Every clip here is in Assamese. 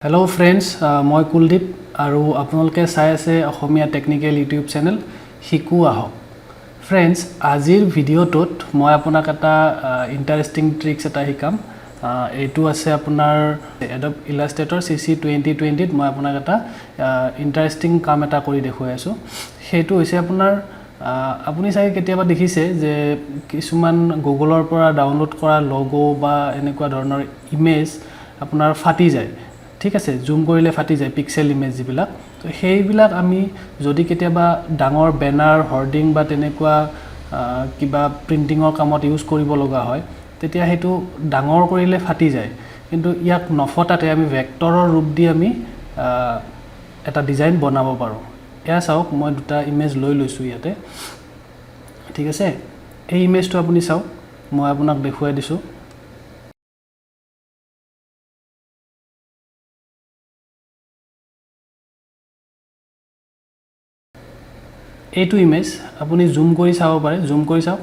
Hello friends, মই কুলদীপ আৰু আপোনালোকে চাই আছে অসমীয়া টেকনিক্যাল ইউটিউব চেনেল শিকো আহক। ফ্ৰেণ্ডছ, আজিৰ ভিডিঅ'টোত মই আপোনাক এটা ইণ্টাৰেষ্টিং ট্ৰিক্স এটা শিকাম। এইটো আছে আপোনাৰ Adobe Illustrator CC 2020 ত মই আপোনাক এটা ইণ্টাৰেষ্টিং কাম এটা কৰি দেখুৱাই আছো। সেইটো হৈছে আপোনাৰ আপুনি চাগে কেতিয়াবা দেখিছে যে কিছুমান গুগলৰ পৰা ডাউনলোড কৰা লোগো বা এনেকুৱা ধৰণৰ ইমেজ আপোনাৰ ফাটি যায়। ঠিক আছে, জুম কৰিলে ফাটি যায় পিক্সেল ইমেজ যিবিলাক। তো সেইবিলাক আমি যদি কেতিয়াবা ডাঙৰ বেনাৰ হৰ্ডিং বা তেনেকুৱা কিবা প্ৰিণ্টিঙৰ কামত ইউজ কৰিব লগা হয়, তেতিয়া সেইটো ডাঙৰ কৰিলে ফাটি যায়। কিন্তু ইয়াক নফটাতে আমি ভেক্টৰৰ ৰূপ দি আমি এটা ডিজাইন বনাব পাৰোঁ। এয়া চাওক, মই দুটা ইমেজ লৈ লৈছোঁ ইয়াতে। ঠিক আছে, এই ইমেজটো আপুনি চাওক, মই আপোনাক দেখুৱাই দিছোঁ। এইটো ইমেজ আপুনি জুম কৰি চাব পাৰে, জুম কৰি চাওক,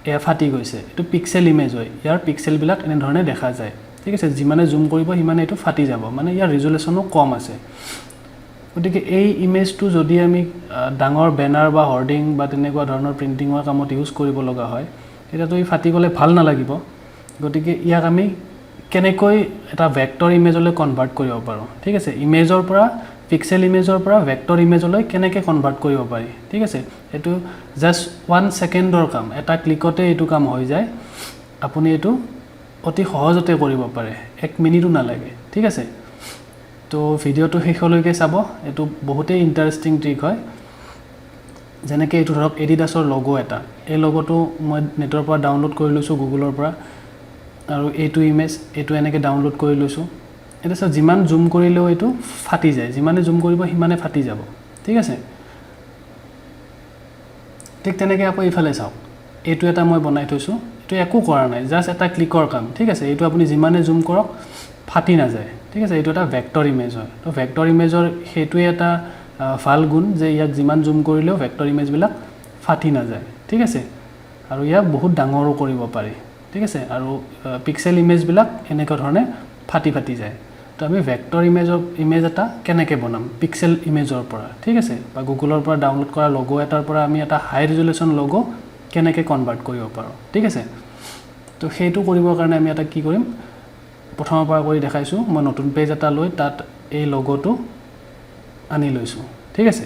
এয়া ফাটি গৈছে। এইটো পিক্সেল ইমেজ হয়, ইয়াৰ পিক্সেলবিলাক এনেধৰণে দেখা যায়। ঠিক আছে, যিমানে জুম কৰিব সিমানে এইটো ফাটি যাব, মানে ইয়াৰ ৰিজলিউশ্যনো কম আছে। গতিকে এই ইমেজটো যদি আমি ডাঙৰ বেনাৰ বা হৰ্ডিং বা তেনেকুৱা ধৰণৰ প্ৰিণ্টিঙৰ কামত ইউজ কৰিব লগা হয়, তেতিয়াতো ই ফাটি গ'লে ভাল নালাগিব। গতিকে ইয়াক আমি কেনেকৈ এটা ভেক্টৰ ইমেজলৈ কনভাৰ্ট কৰিব পাৰোঁ। ঠিক আছে, ইমেজৰ পৰা পিক্সেল ইমেজৰ পৰা ভেক্টৰ ইমেজলৈ কেনেকৈ কনভাৰ্ট কৰিব পাৰি। ঠিক আছে, এইটো জাষ্ট 1 ছেকেণ্ডৰ কাম, এটা ক্লিকতে এইটো কাম হৈ যায়। আপুনি এইটো অতি সহজতে কৰিব পাৰে, 1 মিনিটো নালাগে। ঠিক আছে, তো ভিডিঅ'টো শেষলৈকে চাব, এইটো বহুতেই ইণ্টাৰেষ্টিং ট্ৰিক হয়। যেনেকৈ এইটো ধৰক এডিডাছৰ লগো এটা, এই লগোটো মই নেটৰ পৰা ডাউনলোড কৰি লৈছোঁ, গুগলৰ পৰা। আৰু এইটো ইমেজ, এইটো এনেকৈ ডাউনলোড কৰি লৈছোঁ। এতিয়া চাওক, যিমান জুম কৰিলেও এইটো ফাটি যায়, যিমানে জুম কৰিব সিমানে ফাটি যাব। ঠিক আছে, ঠিক তেনেকৈ আকৌ এইফালে চাওক, এইটো এটা মই বনাই থৈছোঁ, এইটো একো কৰা নাই, জাষ্ট এটা ক্লিকৰ কাম। ঠিক আছে, এইটো আপুনি যিমানে জুম কৰক ফাটি নাযায়। ঠিক আছে, এইটো এটা ভেক্টৰ ইমেজ হয়। তো ভেক্টৰ ইমেজৰ সেইটোৱে এটা ভাল গুণ যে ইয়াক যিমান জুম কৰিলেও ভেক্টৰ ইমেজবিলাক ফাটি নাযায়। ঠিক আছে, আৰু ইয়াক বহুত ডাঙৰো কৰিব পাৰি। ঠিক আছে, আৰু পিক্সেল ইমেজবিলাক এনেকুৱা ধৰণে ফাটি যায়। তো আমি ভেক্টৰ ইমেজ এটা কেনেকৈ বনাম পিক্সেল ইমেজৰ পৰা। ঠিক আছে, বা গুগলৰ পৰা ডাউনলোড কৰা লগো এটাৰ পৰা আমি এটা হাই ৰিজলিউশ্যন লগো কেনেকৈ কনভাৰ্ট কৰিব পাৰোঁ। ঠিক আছে, তো সেইটো কৰিবৰ কাৰণে আমি এটা কি কৰিম, প্ৰথমৰ পৰা কৰি দেখাইছোঁ। মই নতুন পেজ এটা লৈ তাত এই লগোটো আনি লৈছোঁ। ঠিক আছে,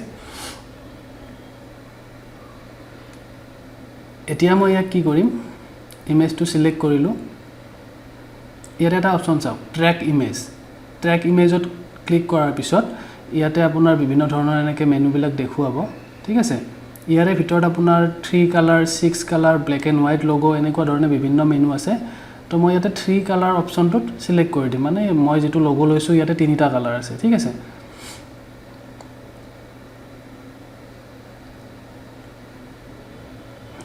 এতিয়া মই ইয়াক কি কৰিম, ইমেজটো ছিলেক্ট কৰিলোঁ। ইয়াতে এটা অপশ্যন চাওক, ট্ৰেক ইমেজ। ট্ৰেক ইমেজত ক্লিক কৰাৰ পিছত ইয়াতে আপোনাৰ বিভিন্ন ধৰণৰ এনেকৈ মেনুবিলাক দেখুৱাব। ঠিক আছে, ইয়াৰে ভিতৰত আপোনাৰ 3 colour, 6 colour, black and white logo, এনেকুৱা ধৰণে বিভিন্ন মেনু আছে। তো মই ইয়াতে 3 কালাৰ অপশ্যনটোত ছিলেক্ট কৰি দিম, মানে মই যিটো লগো লৈছোঁ ইয়াতে 3টা কালাৰ আছে। ঠিক আছে,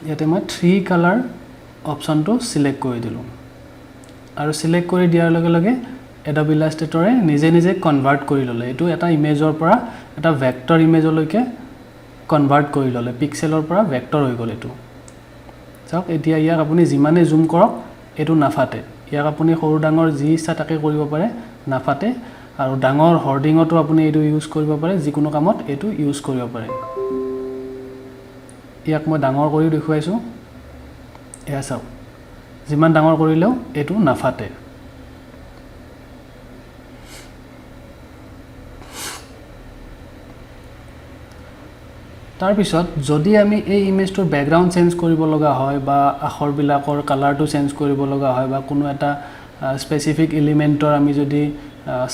ইয়াতে মই 3 কালাৰ অপশ্যনটো ছিলেক্ট কৰি দিলোঁ। আৰু ছিলেক্ট কৰি দিয়াৰ লগে লগে Adobe Illustrator-এ নিজে নিজে কনভাৰ্ট কৰি ল'লে, এইটো এটা ইমেজৰ পৰা এটা ভেক্টৰ ইমেজলৈকে কনভাৰ্ট কৰি ল'লে, পিক্সেলৰ পৰা ভেক্টৰ হৈ গ'ল এইটো। চাওক, এতিয়া ইয়াক আপুনি যিমানে জুম কৰক এইটো নাফাটে। ইয়াক আপুনি সৰু ডাঙৰ যি ইচ্ছা তাকে কৰিব পাৰে, নাফাটে। আৰু ডাঙৰ হৰ্ডিঙতো আপুনি এইটো ইউজ কৰিব পাৰে, যিকোনো কামত এইটো ইউজ কৰিব পাৰে। ইয়াক মই ডাঙৰ কৰি দেখুৱাইছোঁ, এয়া চাওক, যিমান ডাঙৰ কৰিলেও এইটো নাফাটে। তাৰপিছত যদি আমি এই ইমেজটোৰ বেকগ্ৰাউণ্ড চেঞ্জ কৰিব লগা হয়, বা আখৰবিলাকৰ কালাৰটো চেঞ্জ কৰিব লগা হয়, বা কোনো এটা স্পেচিফিক এলিমেণ্টৰ আমি যদি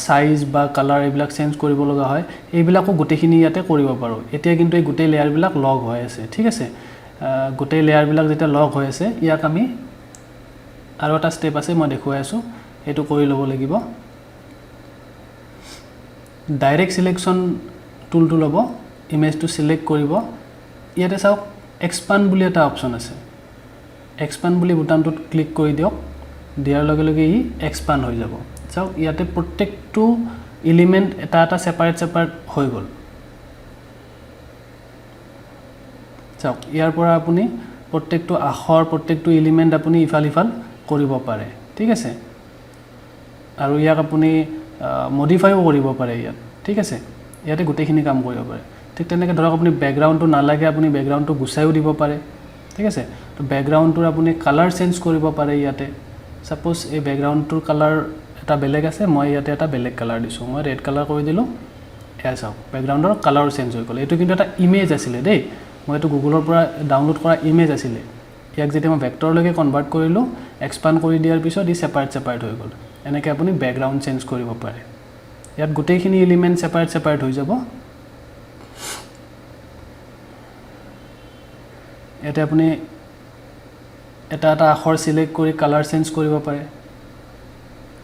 চাইজ বা কালাৰ এইবিলাক চেঞ্জ কৰিব লগা হয়, এইবিলাকো গোটেইখিনি ইয়াতে কৰিব পাৰোঁ। এতিয়া কিন্তু এই গোটেই লেয়াৰবিলাক লগ হৈ আছে। ঠিক আছে, গোটেই লেয়াৰবিলাক যেতিয়া লগ হৈ আছে, ইয়াক আমি আৰু এটা ষ্টেপ আছে, মই দেখুৱাই আছোঁ, সেইটো কৰি ল'ব লাগিব। ডাইৰেক্ট ছিলেকশ্যন টুলটো ল'ব, ইমেজটো ছিলেক্ট কৰিব। ইয়াতে চাওক, এক্সপাণ্ড বুলি এটা অপশ্যন আছে। এক্সপাণ্ড বুলি বুটামটোত ক্লিক কৰি দিয়ক, দিয়াৰ লগে লগে ই এক্সপাণ্ড হৈ যাব। চাওক, ইয়াতে প্ৰত্যেকটো এলিমেণ্ট এটা এটা ছেপাৰেট হৈ গ'ল। চাওক, ইয়াৰ পৰা আপুনি প্ৰত্যেকটো আখৰ, প্ৰত্যেকটো এলিমেণ্ট আপুনি ইফাল সিফাল কৰিব পাৰে। ঠিক আছে, আৰু ইয়াক আপুনি মডিফাইও কৰিব পাৰে ইয়াত ঠিক আছে ইয়াতে গোটেইখিনি কাম কৰিব পাৰে ঠিক তেনেকৈ ধৰক আপুনি বেকগ্ৰাউণ্ডটো নালাগে আপুনি বেকগ্ৰাউণ্ডটো গুচাইও দিব পাৰে ঠিক আছে তো বেকগ্ৰাউণ্ডটোৰ আপুনি কালাৰ চেঞ্জ কৰিব পাৰে ইয়াতে সাপোজ এই বেকগ্ৰাউণ্ডটোৰ কালাৰ এটা বেলেগ আছে মই ইয়াতে এটা বেলেগ কালাৰ দিছোঁ মই ৰেড কালাৰ কৰি দিলোঁ এয়া চাওক বেকগ্ৰাউণ্ডৰ কালাৰ চেঞ্জ হৈ গ'ল এইটো কিন্তু এটা ইমেজ আছিলে দেই মই এইটো গুগলৰ পৰা ডাউনলোড কৰা ইমেজ আছিলে ইয়াক যেতিয়া মই ভেক্টৰলৈকে কনভাৰ্ট কৰিলোঁ এক্সপাণ্ড কৰি দিয়াৰ পিছত ই ছেপাৰেট হৈ গ'ল এনেকৈ আপুনি বেকগ্ৰাউণ্ড চেঞ্জ কৰিব পাৰে ইয়াত গোটেইখিনি এলিমেণ্ট ছেপাৰেট হৈ যাব ইয়াতে আপুনি এটা আখৰ সিলেক্ট কৰি কালাৰ চেঞ্জ কৰিব পাৰে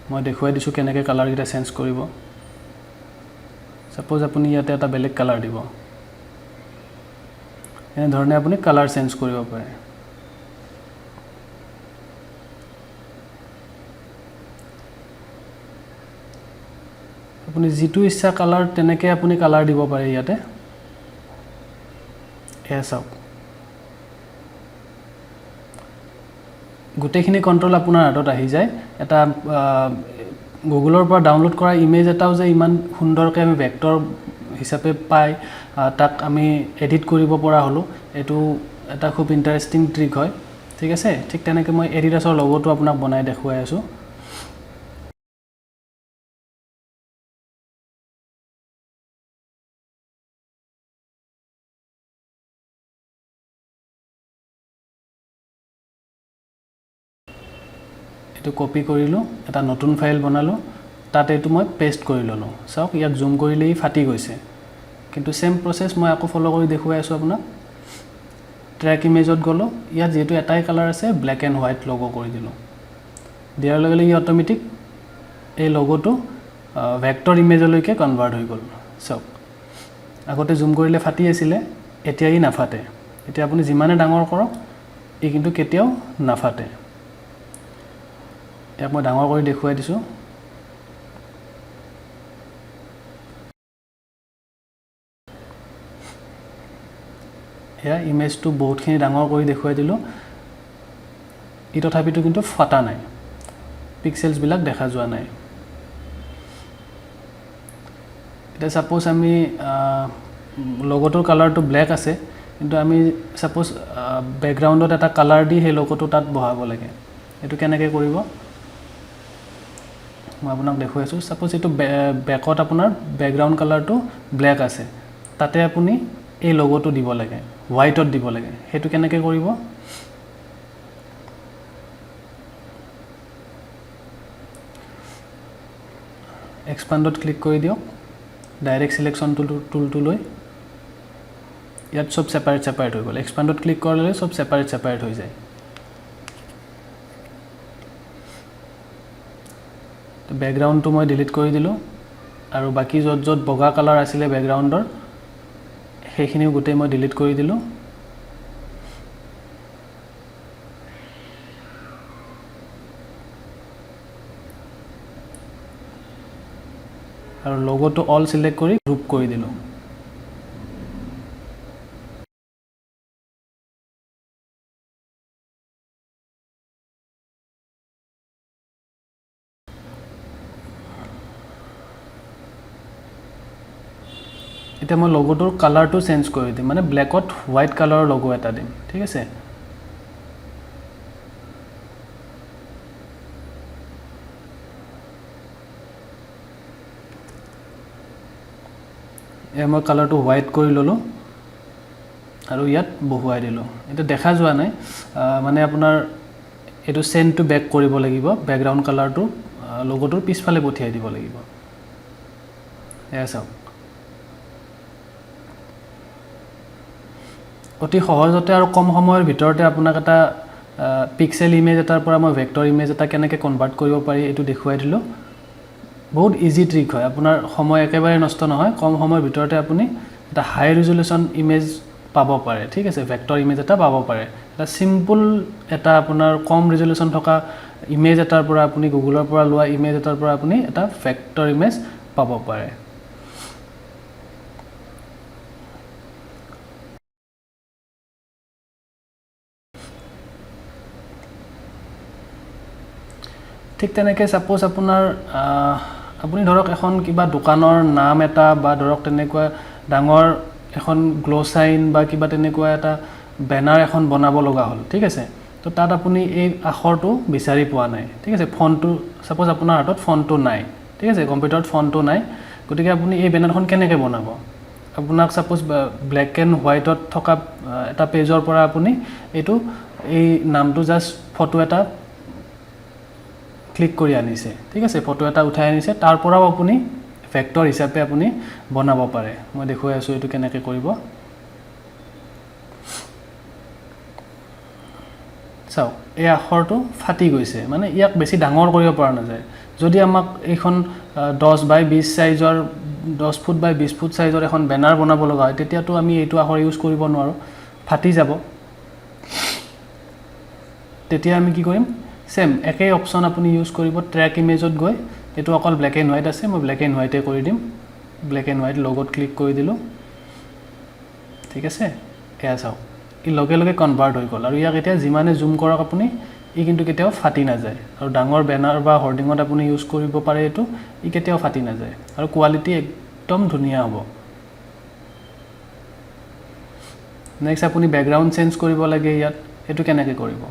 মই দেখুৱাই দিছোঁ কেনেকৈ কালাৰকেইটা চেঞ্জ কৰিব সাপোজ আপুনি ইয়াতে এটা বেলেগ কালাৰ দিব এনেধৰণে আপুনি কালাৰ চেঞ্জ কৰিব পাৰে আপুনি যিটো ইচ্ছা কালাৰ তেনেকৈ আপুনি কালাৰ দিব পাৰে ইয়াতে এয়া চাওক গোটেইখিনি কন্ট্ৰোল আপোনাৰ হাতত আহি যায় এটা গুগলৰ পৰা ডাউনলোড কৰা ইমেজ এটাও যে ইমান সুন্দৰকৈ আমি ভেক্টৰ হিচাপে পাই তাক আমি এডিট কৰিব পৰা হলো এটো এটা খুব ইন্টাৰেষ্টিং ট্ৰিক হয় ঠিক আছে ঠিক তেনেকৈ মই এডিডাছৰ লগোটো আপোনাক বনাই দেখুৱাই আছো এটো কপি কৰিলো এটা নতুন ফাইল বনালো তাতে এটো মই পেস্ট কৰি ললো চাওক ইয়াক জুম কৰিলেই ফাটি গৈছে কিন্তু সেম প্ৰসেস মই আকৌ ফলো কৰি দেখুৱাই আছো আপোনাক ট্ৰেক ইমেজত গলো ইয়াত যেটো এটাই কালাৰ আছে ব্ল্যাক এন্ড হোৱাইট লোগো কৰি দিলো দিয়াৰ লগে লগে অটোমেটিক এই লোগোটো ভেক্টৰ ইমেজলৈকে কনভাৰ্ট হৈ গল চাওক আগতে জুম কৰিলে ফাটি আছিল এতিয়া ই নাফাটে এতিয়া আপুনি যিমানে ডাঙৰ কৰক ই কিন্তু কেতিয়াও নাফাটে ইয়াক মই ডাঙৰ কৰি দেখুৱাই দিছো এয়া ইমেজটো বহুতখিনি ডাঙৰ কৰি দেখুৱাই দিলো ই তথাপিতো কিন্তু ফাটা নাই পিক্সেলছ বিলাক দেখা যোৱা নাই এটা সাপোজ আমি লোগোটোৰ কালাৰটো ব্ল্যাক আছে কিন্তু আমি সাপোজ ব্যাকগ্ৰাউণ্ডত এটা কালাৰ দি হে লোগোটো তাত বহাব লাগে এটো কেনেকৈ কৰিব মই আপোনাক দেখুৱাই আছো সাপোজ এটো ব্যাকত আপোনাৰ ব্যাকগ্ৰাউণ্ড কালাৰটো ব্ল্যাক আছে তাতে আপুনি এই লোগোটো দিব লাগে হোৱাইটত দিব লাগে হেতু কেনেকৈ কৰিব এক্সপাণ্ডত ক্লিক কৰি দিয়ক ডাইৰেক্ট সিলেকশন টুলটো লৈ ইয়াত সব সেপাৰেট হৈ গ'ল এক্সপাণ্ডত ক্লিক কৰিলে সব সেপাৰেট হৈ যায় ব্যাকগ্ৰাউণ্ডটো মই ডিলিট কৰি দিলো আৰু বাকি যত বগা কালাৰ আছিল ব্যাকগ্ৰাউণ্ডৰ সেইখিনিও গোটেই মই ডিলিট কৰি দিলো আৰু লোগোটো অল সিলেক্ট কৰি গ্ৰুপ কৰি দিলো এতিয়া মই লোগোটোৰ কালাৰটো চেঞ্জ কৰি দিম মানে ব্ল্যাকত হোৱাইট কালাৰৰ লোগো এটা দিম ঠিক আছে মই কালাৰটো হোৱাইট কৰি ললো আৰু ইয়াত বহুৱাই দিলো এটা দেখা যোৱা নাই মানে আপোনাৰ এটো সেন্ড টু ব্যাক কৰিব লাগিব ব্যাকগ্ৰাউণ্ড কালাৰটো লোগোটোৰ পিছফালে পঠিয়াই দিব লাগিব এয়া চাওক অতি সহজতে আৰু কম সময়ৰ ভিতৰতে আপোনাক এটা পিক্সেল ইমেজ এটাৰ পৰা মই ভেক্টৰ ইমেজ এটা কেনেকৈ কনভাৰ্ট কৰিব পাৰি এটো দেখুৱাই দিলো বহুত ইজি ট্ৰিক হয় আপোনাৰ সময় একেবাৰে নষ্ট নহয় কম সময়ৰ ভিতৰতে আপুনি এটা হাই ৰিজল্যুশন ইমেজ পাব পাৰে ঠিক আছে ভেক্টৰ ইমেজ এটা পাব পাৰে এটা সিম্পল এটা আপোনাৰ কম ৰিজল্যুশন থকা ইমেজ এটাৰ পৰা আপুনি গুগলৰ পৰা লোৱা ইমেজ এটাৰ পৰা আপুনি এটা ভেক্টৰ ইমেজ পাব পাৰে ঠিক তেনেকৈ সাপোজ আপোনাৰ আপুনি ধৰক এখন কিবা দোকানৰ নাম এটা বা ধৰক তেনেকুৱা ডাঙৰ এখন গ্লো সাইন বা কিবা তেনেকুৱা এটা বেনাৰ এখন বনাব লগা হ'ল ঠিক আছে তো তাত আপুনি এই আখৰটো বিচাৰি পোৱা নাই ঠিক আছে ফন্টটো সাপোজ আপোনাৰ হাতত ফন্টটো নাই ঠিক আছে কম্পিউটাৰত ফন্টটো নাই গতিকে আপুনি এই বেনাৰখন কেনেকৈ বনাব আপোনাক সাপোজ ব্ল্যাক এণ্ড হোৱাইটত থকা এটা পেজৰ পৰা আপুনি এইটো এই নামটো জাস্ট ফটো এটা ক্লিক কৰি আনিছে ঠিক আছে ফটো এটা উঠাই আনিছে তাৰ পৰাও আপুনি ভেক্টৰ হিচাপে আপুনি বনাব পাৰে মই দেখুৱাই আছো এইটো কেনেকৈ কৰিব চাও এই আখৰটো ফাটি গৈছে মানে ইয়াক বেছি ডাঙৰ কৰিব পৰা নাযায় যদি আমাক এইখন 10 বাই 20 সাইজৰ 10 ফুট বাই 20 ফুট সাইজৰ এখন বেনাৰ বনাব লগা হয় তেতিয়াতো আমি এইটো আখৰ ইউজ কৰিব নোৱাৰো ফাটি যাব তেতিয়া আমি কি কৰিম সেম একেই অপচন আপুনি ইউজ কৰিব ট্ৰ্যাক ইমেজত গৈ এটো অকল ব্ল্যাক এণ্ড হোৱাইট আছে মই ব্ল্যাক এণ্ড হোৱাইটে কৰি দিম ব্ল্যাক এণ্ড হোৱাইট লগত ক্লিক কৰি দিলো ঠিক আছে এয়া চাও ই লগে লগে কনভাৰ্ট হৈ গল আৰু ইয়াক এতিয়া যিমানে জুম কৰক আপুনি ই কিন্তু কেতিয়াও ফাটি নাযায় আৰু ডাঙৰ বেনাৰ বা হোৰ্ডিঙত আপুনি ইউজ কৰিব পাৰে এটো ই কেতিয়াও ফাটি নাযায় আৰু কোৱালিটি একদম ধুনিয়া হ'ব নেক্সট আপুনি ব্যাকগ্ৰাউণ্ড চেঞ্জ কৰিব লাগে ইয়াত এটো কেনেকৈ কৰিব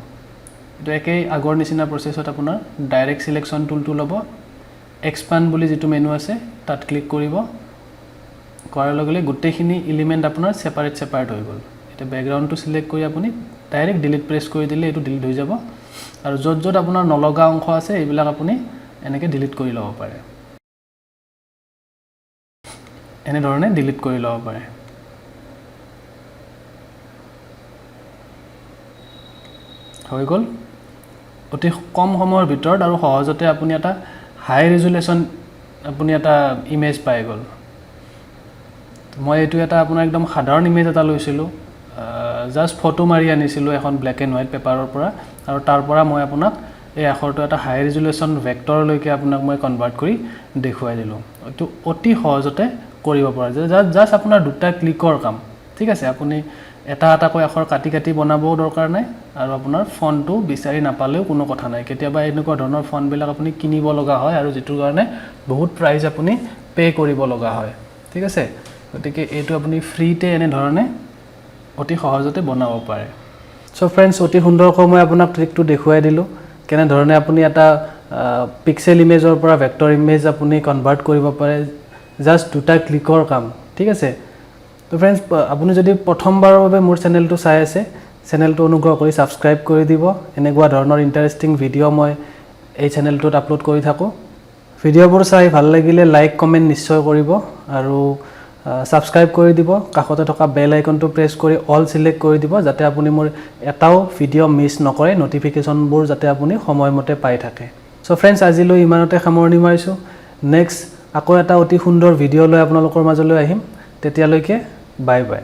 এটো একেই আগৰ নিচিনা প্ৰসেছত আপোনাৰ ডাইৰেক্ট সিলেকশন টুলটো ল'ব এক্সপান্ড বুলি যেটো মেনু আছে তাত ক্লিক কৰিব কৰাৰ লগে লগে গোটেইখিনি এলিমেন্ট আপোনাৰ সেপাৰেট হৈ গ'ল এটা ব্যাকগ্ৰাউণ্ডটো সিলেক্ট কৰি আপুনি ডাইৰেক্ট ডিলিট প্ৰেছ কৰি দিলে এটো ডিলিট হৈ যাব আৰু যত যত আপোনাৰ নলগা অংশ আছে এইবিলাক আপুনি এনেকৈ ডিলিট কৰি ল'ব পাৰে এনে ধৰণে ডিলিট কৰি ল'ব পাৰে হৈ গ'ল অতি কম সময়ৰ ভিতৰত আৰু সহজতে আপুনি এটা হাই ৰেজুলেচন আপুনি এটা ইমেজ পাই গ'ল মই এটো এটা আপোনাৰ একদম সাধাৰণ ইমেজ এটা লৈছিলো জাস্ট ফটো মাৰি আনিছিলো এখন ব্ল্যাক এণ্ড হোৱাইট পেপাৰৰ পৰা আৰু তাৰ পৰা মই আপোনাক এই আখৰটো এটা হাই ৰেজুলেচন ভেক্টৰ লৈকে আপোনাক মই কনভাৰ্ট কৰি দেখুৱাই দিলো এটো অতি সহজতে কৰিব পৰা যায় জাস্ট আপোনাৰ দুটা ক্লিকৰ কাম ঠিক আছে আপুনি এটা কৈ আখৰ কাটি কাটি বনাবও দৰকাৰ নাই আৰু আপোনাৰ ফন্টটো বিচাৰি নাপালেও কোনো কথা নাই কেতিয়াবা এনেকুৱা ধৰণৰ ফন্ট বিলাক আপুনি কিনিব লগা হয় আৰু যেটোৰ কাৰণে বহুত প্ৰাইস আপুনি পে কৰিব লগা হয় ঠিক আছে গতিকে এইটো আপুনি ফ্ৰীতে এনে ধৰণে অতি সহজতে বনাব পাৰে সো फ्रेंड्स অতি সুন্দৰকৈ মই আপোনাক ট্ৰিকটো দেখুৱাই দিলো কেনে ধৰণে আপুনি এটা পিক্সেল ইমেজৰ পৰা ভেক্টৰ ইমেজ আপুনি কনভাৰ্ট কৰিব পাৰে জাস্ট দুটা ক্লিকৰ কাম ঠিক আছে তো फ्रेंड्स আপুনি যদি প্ৰথমবাৰৰ বাবে মোৰ চেনেলটো চাই আছে চেনেলটো অনুগ্ৰহ কৰি সাবস্ক্ৰাইব কৰি দিব এনেকুৱা ধৰণৰ ইন্টাৰেষ্টিং ভিডিও মই এই চেনেলটোত আপলোড কৰি থাকো ভিডিওবোৰ চাই ভাল লাগিলে লাইক কমেন্ট নিশ্চয় কৰিব আৰু সাবস্ক্ৰাইব কৰি দিব কাষতে থকা বেল আইকনটো প্ৰেছ কৰি অল সিলেক্ট কৰি দিব যাতে আপুনি মোৰ এটাও ভিডিও মিছ নকৰে নটিফিকেশনবোৰ যাতে আপুনি সময়মতে পাই থাকে সো फ्रेंड्स আজিলৈ ইমানতে সামৰণি মাৰিছো নেক্সট আকৌ এটা অতি সুন্দৰ ভিডিও লৈ আপোনালোকৰ মাজলৈ আহিম তেতিয়ালৈকে বাই বাই